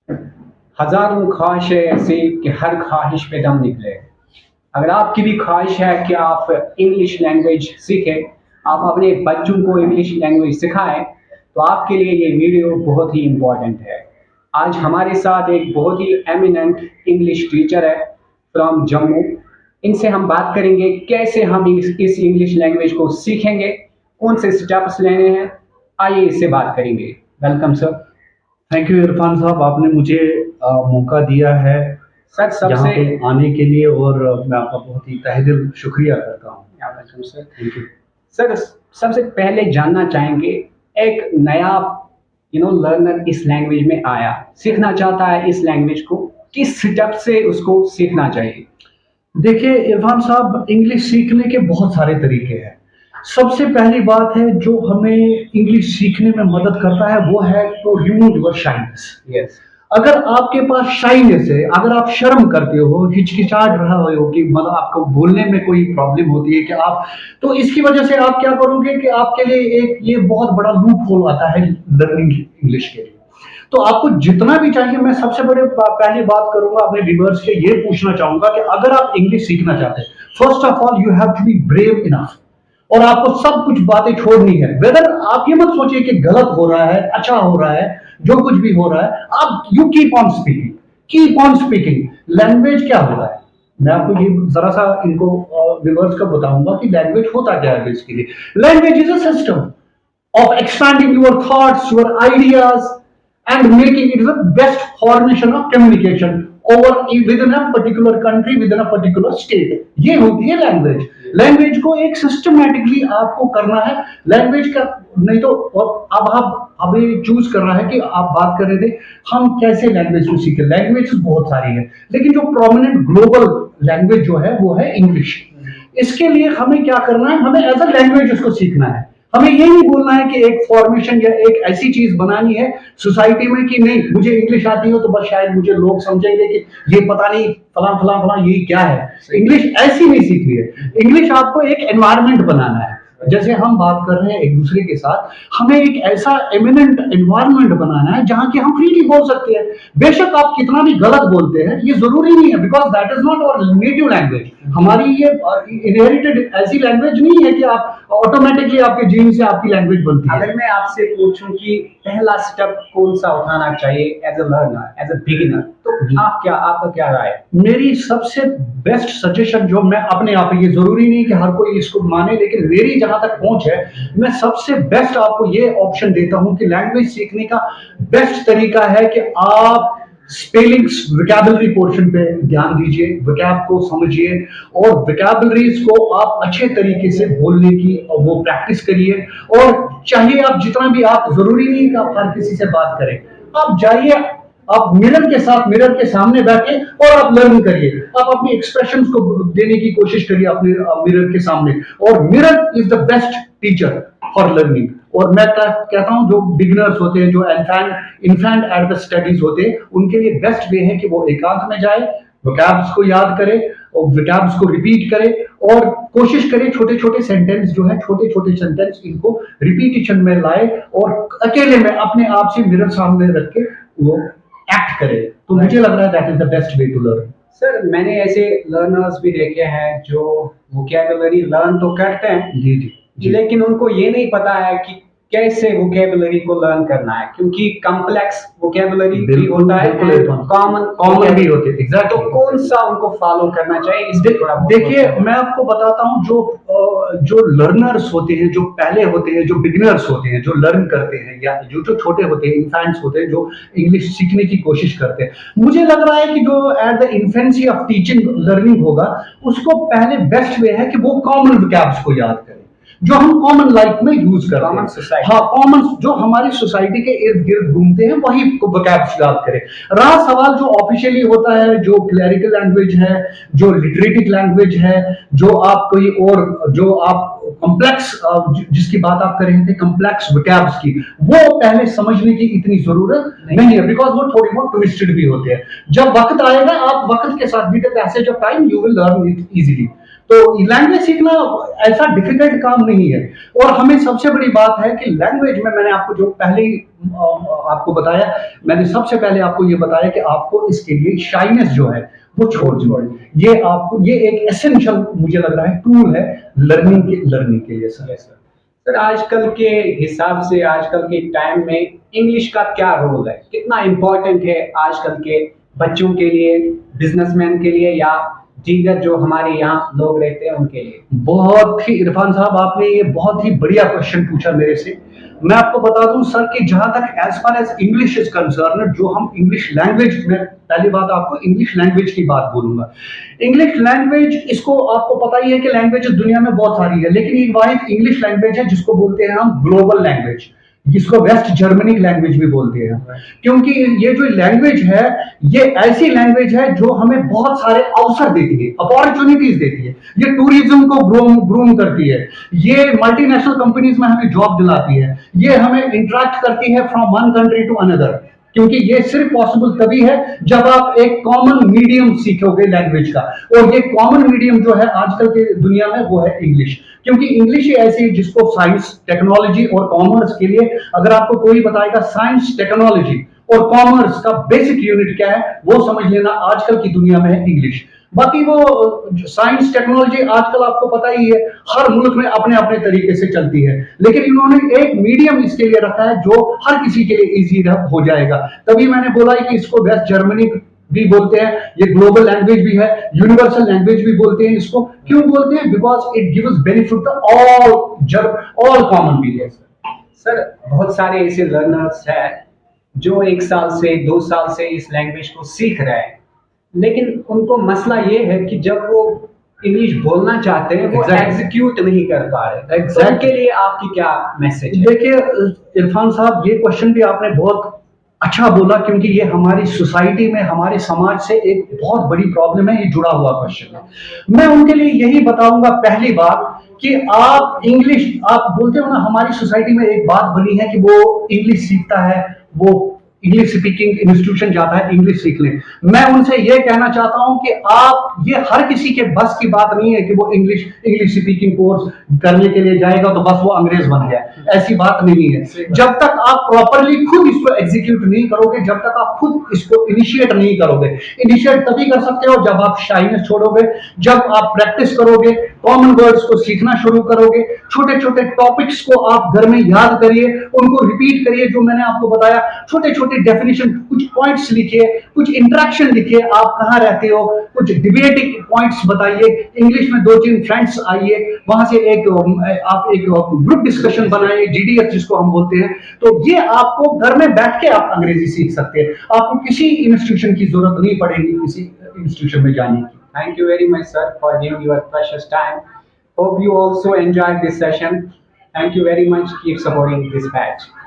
हजारों ख्वाहिशें ऐसी कि हर ख्वाहिश पे दम निकले। अगर आपकी भी ख्वाहिश है कि आप इंग्लिश लैंग्वेज सीखें, आप अपने बच्चों को इंग्लिश लैंग्वेज सिखाएं, तो आपके लिए ये वीडियो बहुत ही इम्पोर्टेंट है। आज हमारे साथ एक बहुत ही एमिनेंट इंग्लिश टीचर है फ्रॉम जम्मू। इनसे हम बात करेंगे कैसे हम इस इंग्लिश लैंग्वेज को सीखेंगे, कौन से स्टेप्स लेने हैं। आइए इससे बात करेंगे। Welcome sir. Thank you Irfan साहब, आपने मुझे मौका दिया है सर यहाँ सबसे पे आने के लिए, और मैं आपका बहुत ही तहे दिल शुक्रिया करता हूँ। Welcome sir. Thank you. Sir सबसे पहले जानना चाहेंगे, एक नया लर्नर इस लैंग्वेज में आया, सीखना चाहता है इस लैंग्वेज को, किस स्टेप से उसको सीखना चाहिए? देखिए इरफान साहब, इंग्लिश सीखने के बहुत सारे तरीके हैं। सबसे पहली बात है जो हमें इंग्लिश सीखने में मदद करता है वो है to remove your shyness. Yes. अगर आपके पास शाइनेस है, अगर आप शर्म करते हो, हिचकिचाहट रहा हो कि मतलब आपको बोलने में कोई प्रॉब्लम होती है कि आप, तो इसकी वजह से आप क्या करोगे कि आपके लिए एक ये बहुत बड़ा लूप होल आता है लर्निंग इंग्लिश के लिए। तो आपको जितना भी चाहिए, मैं सबसे बड़े पहली बात करूंगा अपने व्यूअर्स से ये पूछना चाहूंगा कि अगर आप इंग्लिश सीखना चाहते हैं, first of all you have to be brave enough, और आपको सब कुछ बातें छोड़नी है। वेदर आप ये मत सोचिए कि गलत हो रहा है, अच्छा हो रहा है, जो कुछ भी हो रहा है, आप you keep on speaking, keep on speaking. Language क्या हो रहा है, मैं आपको ये जरा सा इनको व्यूअर्स का बताऊंगा कि लैंग्वेज होता क्या है। इसके लिए language is a system of expanding your thoughts, your ideas, and making it the best formation of communication over within a particular country, within a particular state. ये होती है लैंग्वेज। लैंग्वेज को एक सिस्टमैटिकली आपको करना है। लैंग्वेज का नहीं तो, और अब आप हमें चूज करना है कि आप बात कर रहे थे हम कैसे लैंग्वेज को सीखें। लैंग्वेज बहुत सारी है, लेकिन जो प्रोमिनेंट ग्लोबल लैंग्वेज जो है वो है इंग्लिश। इसके लिए हमें क्या करना है, हमें एज अ लैंग्वेज उसको सीखना है। हमें ये नहीं बोलना है कि एक फॉर्मेशन या एक ऐसी चीज बनानी है सोसाइटी में कि नहीं मुझे इंग्लिश आती हो तो बस शायद मुझे लोग समझेंगे कि ये पता नहीं फला फला फला ये क्या है। इंग्लिश ऐसी नहीं सीखनी है। इंग्लिश आपको एक एनवायरनमेंट बनाना है। जैसे हम बात कर रहे हैं एक दूसरे के साथ, हमें एक ऐसा एमिनेंट एनवायरनमेंट बनाना है जहां कि हम फ्रीली बोल सकते हैं। बेशक आप कितना भी गलत बोलते हैं ये जरूरी नहीं है, because that is not our native language. हमारी ये इनहेरिटेड ऐसी लैंग्वेज नहीं है कि आप ऑटोमेटिकली आपके जीन से आपकी लैंग्वेज बनती है। अगर मैं आपसे पूछूं कि पहला स्टेप कौन सा उठाना चाहिए as a learner, as a beginner, तो आपका क्या राय है? मेरी सबसे बेस्ट सजेशन जो मैं अपने आप, ये जरूरी नहीं कि हर कोई इसको माने, लेकिन मेरी जहां तक पहुंच है, मैं सबसे बेस्ट आपको ये ऑप्शन देता हूं कि लैंग्वेज सीखने का बेस्ट तरीका है कि आप स्पेलिंग्स विकैबुलरी पोर्शन पे ध्यान दीजिए, विकैब को समझिए, और विकैबुलरीज को आप अच्छे तरीके से बोलने की वो प्रैक्टिस करिए। और चाहिए आप जितना भी, आप जरूरी नहीं कि आप हर किसी से बात करें, आप जाइए, आप मिरर के सामने बैठे और आप लर्न करिए। आप अपनी एक्सप्रेशंस को देने की कोशिश करिए अपने मिरर के सामने, और mirror is the best teacher for learning. और मैं कहता हूं जो बिगिनर्स होते हैं, जो इन्फेंट एट द स्टडीज होते हैं, उनके लिए बेस्ट वे है कि वो एकांत में जाए, वोकैब्स को याद करे और वोकैब्स को रिपीट करे, और कोशिश करे छोटे छोटे सेंटेंस जो है, छोटे छोटे सेंटेंस इनको रिपीटिशन में लाए, और अकेले में अपने आप से मिरर सामने रख के वो एक्ट करे। तो मुझे लग रहा है that is the best way to learn. Sir मैंने ऐसे लर्नर्स भी देखे हैं जो वोकैबुलरी लर्न तो करते हैं, जी जी जी। लेकिन उनको ये नहीं पता है कि कैसे वोकैबुलरी को लर्न करना है, क्योंकि कॉम्प्लेक्स वोकैबुलरी भी होता है, कॉमन भी होते हैं। एग्जैक्ट। तो कौन सा उनको फॉलो करना चाहिए इस पे थोड़ा देखिए मैं आपको बताता हूं, जो लर्नर्स होते हैं, जो पहले होते हैं, जो बिगिनर्स होते हैं, जो लर्न करते हैं, या जो जो छोटे होते हैं, इन्फेंट्स होते हैं, जो इंग्लिश सीखने की कोशिश करते हैं, मुझे लग रहा है कि जो at the infancy of teaching learning होगा, उसको पहले बेस्ट वे है कि वो कॉमन वोकैब्स को याद करें जो हम कॉमन लाइफ में यूज करते हैं। हाँ, कॉमन जो हमारी सोसाइटी के इर्द गिर्द घूमते हैं वही वोकैब्स याद करें। रहा सवाल जो ऑफिशियली होता है, जो क्लरिकल लैंग्वेज है, जो लिटरेटिक लैंग्वेज है, जो आप कोई और, जो आप कॉम्प्लेक्स जिसकी बात आप कर रहे थे, कॉम्प्लेक्स वोकैब्स की, वो पहले समझने की इतनी जरूरत नहीं है, बिकॉज वो थोड़ी बहुत ट्विस्टेड भी होते हैं। जब वक्त आएगा, आप वक्त के साथ, with the passage of time you will learn it easily. तो लैंग्वेज सीखना ऐसा डिफिकल्ट काम नहीं है। और हमें सबसे बड़ी बात है कि लैंग्वेज में, मैंने आपको जो पहले ही आपको बताया, मैंने सबसे पहले आपको ये बताया कि आपको इसके लिए शाइनेस जो है वो छोड़नी। ये आपको ये एक एसेंशियल मुझे लग रहा है टूल है लर्निंग के लिए सर। Yes sir. सर आजकल के हिसाब से आजकल के टाइम में इंग्लिश का क्या रोल है, कितना इम्पोर्टेंट है आजकल के बच्चों के लिए, बिजनेसमैन के लिए या दीगर जो हमारे यहाँ लोग रहते हैं उनके लिए? बहुत ही इरफान साहब आपने ये बहुत ही बढ़िया क्वेश्चन पूछा मेरे से। मैं आपको बता दूं सर कि जहां तक as far as English is concerned, जो हम इंग्लिश लैंग्वेज में, पहली बात आपको इंग्लिश लैंग्वेज की बात बोलूंगा। इंग्लिश लैंग्वेज, इसको आपको पता ही है कि लैंग्वेज दुनिया में बहुत सारी है, लेकिन एक वाहिद इंग्लिश लैंग्वेज है जिसको बोलते हैं हम ग्लोबल लैंग्वेज, जिसको वेस्ट जर्मनिक लैंग्वेज भी बोलते हैं। क्योंकि ये जो लैंग्वेज है, ये ऐसी लैंग्वेज है जो हमें बहुत सारे अवसर देती है, अपॉर्चुनिटीज देती है। ये टूरिज्म को ग्रूम करती है, ये मल्टीनेशनल कंपनीज में हमें जॉब दिलाती है, ये हमें इंटरेक्ट करती है from one country to another. क्योंकि ये सिर्फ पॉसिबल तभी है जब आप एक कॉमन मीडियम सीखोगे लैंग्वेज का, और ये कॉमन मीडियम जो है आजकल के दुनिया में वो है इंग्लिश। क्योंकि इंग्लिश ही ऐसी है जिसको साइंस, टेक्नोलॉजी और कॉमर्स के लिए, अगर आपको कोई बताएगा साइंस, टेक्नोलॉजी और कॉमर्स का बेसिक यूनिट क्या है, वो समझ लेना आजकल की दुनिया में है इंग्लिश। बाकी वो साइंस टेक्नोलॉजी आजकल आपको पता ही है हर मुल्क में अपने अपने तरीके से चलती है, लेकिन इन्होंने एक मीडियम इसके लिए रखा है जो हर किसी के लिए इजी हो जाएगा। तभी मैंने बोला है कि इसको वेस्ट जर्मनी भी बोलते हैं, ये ग्लोबल लैंग्वेज भी है, यूनिवर्सल लैंग्वेज भी बोलते हैं इसको। क्यों बोलते हैं? Because it gives benefit to all common people. Sir बहुत सारे ऐसे लर्नर्स हैं जो 1 साल से 2 साल से इस लैंग्वेज को सीख रहे हैं, लेकिन उनको मसला ये है कि जब वो इंग्लिश बोलना चाहते हैं वो Exactly. एग्जीक्यूट नहीं कर पा रहे। Exactly. तो उनके लिए आपकी क्या मैसेज है? देखिए इरफान साहब, ये क्वेश्चन भी आपने बहुत अच्छा बोला, क्योंकि ये हमारी सोसाइटी में, हमारे समाज से एक बहुत बड़ी प्रॉब्लम है, ये जुड़ा हुआ क्वेश्चन है। मैं उनके लिए यही बताऊंगा, पहली बात कि आप इंग्लिश, आप बोलते हो ना, हमारी सोसाइटी में एक बात बनी है कि वो इंग्लिश सीखता है, वो इंग्लिश स्पीकिंग इंस्टीट्यूशन जाता है इंग्लिश सीख ले। मैं उनसे ये कहना चाहता हूं कि आप, ये हर किसी के बस की बात नहीं है कि वो इंग्लिश स्पीकिंग कोर्स करने के लिए जाएगा तो बस वो अंग्रेज बन गया, ऐसी बात नहीं है। जब तक आप प्रॉपरली खुद इसको एग्जीक्यूट नहीं करोगे, जब तक आप खुद इसको इनिशिएट नहीं करोगे, इनिशिएट तभी कर सकते हो जब आप शाइनेस छोड़ोगे, जब आप प्रैक्टिस करोगे, कॉमन वर्ड्स को सीखना शुरू करोगे, छोटे छोटे टॉपिक्स को आप घर में याद करिए, उनको रिपीट करिए, जो मैंने आपको बताया, छोटे छोटे डेफिनेशन, कुछ पॉइंट्स लिखिए, कुछ इंटरेक्शन लिखिए, आप कहाँ रहते हो, कुछ डिबेटिंग पॉइंट्स बताइए, इंग्लिश में 2-3 फ्रेंड्स आइए, वहां से आप एक ग्रुप डिस्कशन बनाइए, जीडीएस जिसको हम बोलते हैं। तो ये आपको घर में बैठ के आप अंग्रेजी सीख सकते हैं, आपको किसी इंस्टीट्यूशन की जरूरत नहीं पड़ेगी किसी इंस्टीट्यूशन में जाने की। Thank you very much, sir, for giving your precious time. Hope you also enjoyed this session. Thank you very much. Keep supporting this batch.